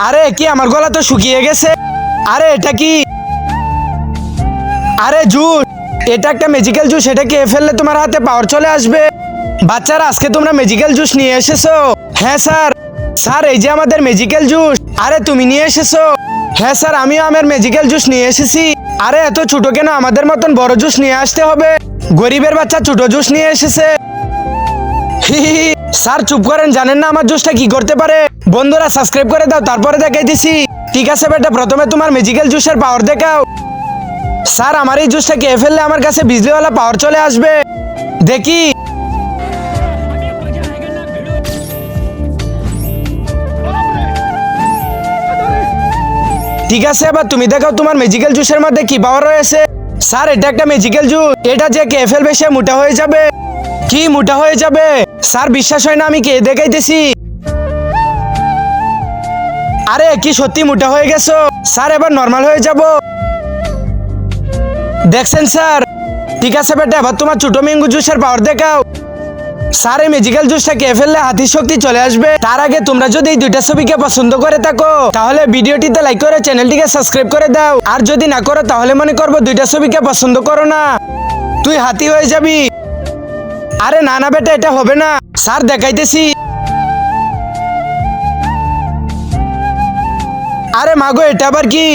আরে কি আমার গলা তো শুকিয়ে গেছে। আরে এটা কি? আরে জুস, এটা একটা ম্যাজিক্যাল জুস। এটা খেয়ে ফেললে তোমার হাতে পাওয়ার চলে আসবে। বাচ্চারা, আজকে তোমরা ম্যাজিক্যাল জুস নিয়ে এসেছো? হ্যাঁ স্যার। স্যার, এই যে আমাদের ম্যাজিক্যাল জুস। আরে তুমি নিয়ে এসেছো? হ্যাঁ স্যার, আমিও আমার ম্যাজিক্যাল জুস নিয়ে এসেছি। আরে এত ছোট কেন? আমাদের মতন বড় জুস নিয়ে আসতে হবে। গরিবের বাচ্চা ছোট জুস নিয়ে এসেছে। হি হি হি। স্যার চুপ করেন, জানেন না আমার জুসটা কি করতে পারে? বন্ধুরা সাবস্ক্রাইব করে দাও, তারপরে দেখাই দিছি। ঠিক আছে বেটা, প্রথমে তোমার ম্যাজিক্যাল জুসের পাওয়ার দেখাও। স্যার, আমার এই জুসটা খেয়ে ফেললে আমার কাছে বিজলিওয়ালা পাওয়ার চলে আসবে। দেখি। ঠিক আছে, এবার তুমি দেখাও তোমার ম্যাজিক্যাল জুসের মধ্যে কি পাওয়ার রয়েছে। স্যার, এটা একটা ম্যাজিক্যাল জুস। এটা যে খেয়ে ফেলবে সে মোটা হয়ে যাবে। কি মোটা হয়ে যাবে? স্যার বিশ্বাস হয় না, আমি কে দেখাইতেছি। আরে কি সত্যি মোটা হয়ে গেছো? স্যার এবার নর্মাল হয়ে যাব। দেখছেন স্যার? ঠিক আছে বেটা, এবার তোমার ছোট ম্যাঙ্গো জুসের পাওয়ার দেখাও। স্যার, এই ম্যাজিক্যাল জুসটা খেয়ে ফেললে হাতির শক্তি চলে আসবে। তার আগে তোমরা যদি এই দুইটা ছবিকে পছন্দ করে থাকো তাহলে ভিডিওটিতে লাইক করে চ্যানেলটিকে সাবস্ক্রাইব করে দাও। আর যদি না করো তাহলে মনে করবো দুইটা ছবিকে পছন্দ করো না, তুই হাতি হয়ে যাবি। আরে না না বেটা, এটা হবে না। স্যার দেখাইতেছি। আরে মাগো, এটা আবার কি?